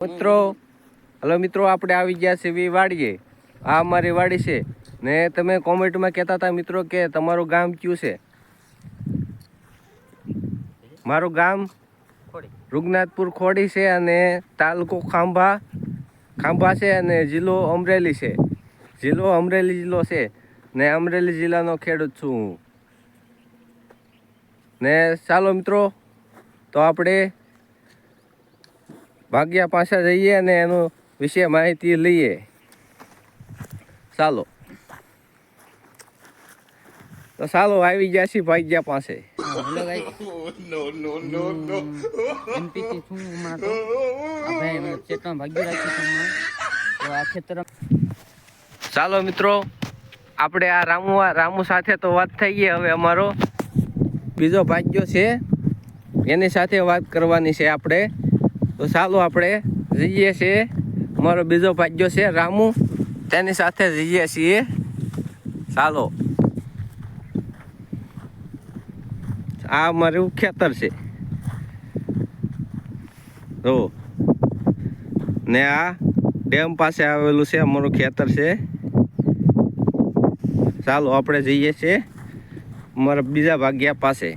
મિત્રો હલો મિત્રો, આપણે આવી ગયા છે વાડીએ. આ અમારી વાડી છે ને તમે કોમેન્ટમાં કહેતા હતા મિત્રો કે તમારું ગામ કયું છે. મારું ગામ રૂગનાથપુર ખોડી છે અને તાલુકો ખાંભા છે અને જિલ્લો અમરેલી છે. અમરેલી જિલ્લો છે ને અમરેલી જિલ્લાનો ખેડૂત છું હું. ને ચાલો મિત્રો, તો આપણે ભાગ્યા પાછા જઈએ અને એનું વિશે માહિતી લઈએ. ચાલો આવી ગયા છીએ ભાગ્યા પાસે. ચાલો મિત્રો, આપણે આ રામુ સાથે તો વાત થઈ ગઈ. હવે અમારો બીજો ભાગ્યો છે, એની સાથે વાત કરવાની છે આપણે. તો ચાલો આપણે જઈએ છીએ. અમારો બીજો ભાગ્યો છે રામુ, તેની સાથે જઈએ છીએ. ચાલો, આ અમારું ખેતર છે તો, ને આ ડેમ પાસે આવેલું છે અમારું ખેતર છે. ચાલો આપણે જઈએ છીએ અમારા બીજા ભાગ્યા પાસે.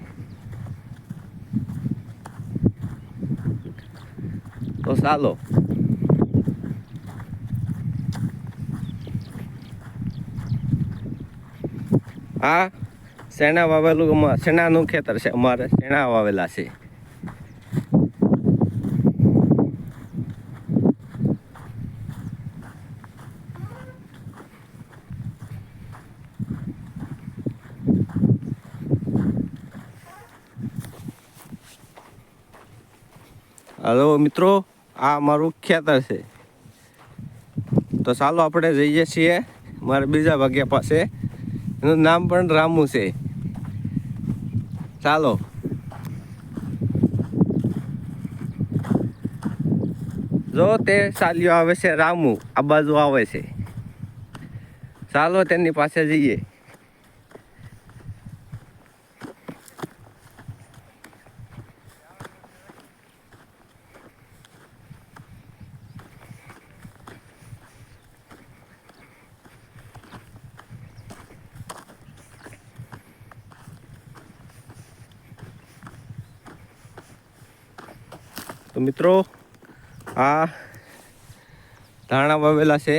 તો ચાલો, આ શેણા વાવેલું, શેણાનું ખેતર છે અમારે. શેણા વાવેલા છે. હલો મિત્રો, આ મારું ખેતર છે. તો ચાલો આપણે જઈએ છીએ મારા બીજા ભાગ્યા પાસે. એનું નામ પણ રામુ છે. ચાલો, જો તે ચાલ્યો આવે છે રામુ, આ બાજુ આવે છે. ચાલો તેની પાસે જઈએ. તો મિત્રો, આ ધાણા વાવેલા છે.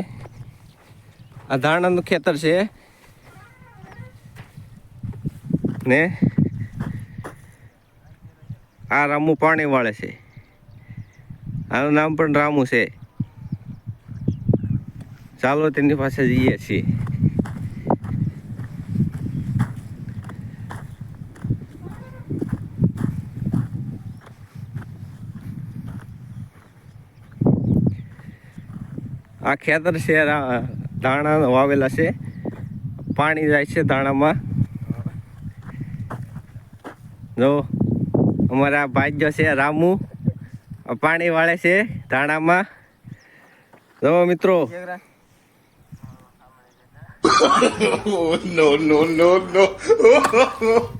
આ ધાણાનું ખેતર છે ને આ રામુ પાણી વાળે છે. આનું નામ પણ રામુ છે. ચાલો તેની પાસે જઈએ છીએ. આ ખેતર છે, ધાણા વાવેલા છે. પાણી જાય છે ધાણામાં. જો અમારા ભાગ્યો છે રામુ, પાણી વાળે છે ધાણામાં. જો મિત્રો,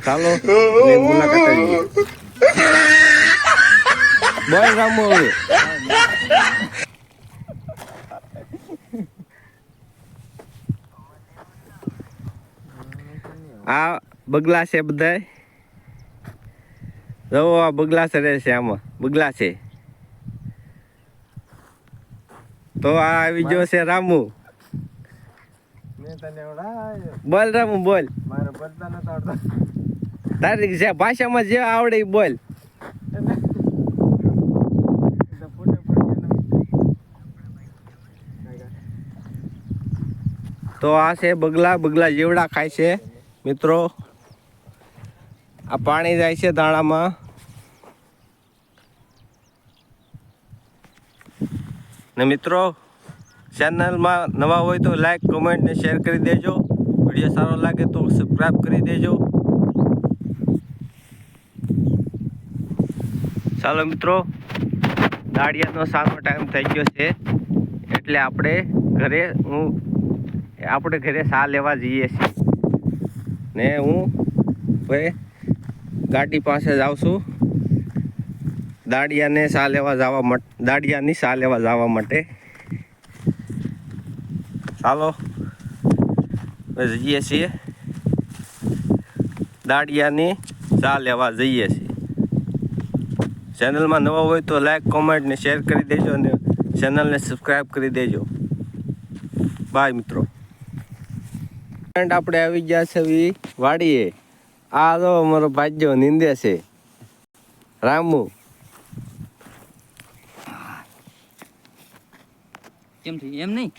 ચાલો મુલાકાત લઈએ. બોલ રામુ. આ બગલા છે બધા. જો આ બગલા ચરે છે, આમાં બગલા છે. તો આ આવી ગયો છે રામુ. બોલ રામુ બોલ. તારી જે ભાષામાં જે આવડે એ બોલ. તો આ છે બગલા જેવડા ખાય છે મિત્રો. આ પાણી જાય છે ધાણામાં. ને મિત્રો, ચેનલમાં નવા હોય તો લાઈક, કમેન્ટ ને શેર કરી દેજો. વિડીયો સારો લાગે તો સબસ્ક્રાઈબ કરી દેજો. ચાલો મિત્રો, દાળિયાનો સાનો ટાઈમ થઈ ગયો છે એટલે આપણે ઘરે સા લેવા જઈએ છીએ. ને હું હવે ગાડી પાસે જાઉં છું. દાડિયાની સા લેવા જવા માટે ચાલો હવે જઈએ છીએ દાડિયાની સા લેવા જઈએ છીએ. ચેનલમાં નવા હોય તો લાઈક કોમેન્ટ ને શેર કરી દેજો અને ચેનલને સબસ્ક્રાઈબ કરી દેજો. બાય મિત્રો. આપણે આવી ગયા છે વાડીએ. આ તો અમારો ભાઈઓ નીંદે છે રામુ. કેમ થઈ એમ નહીં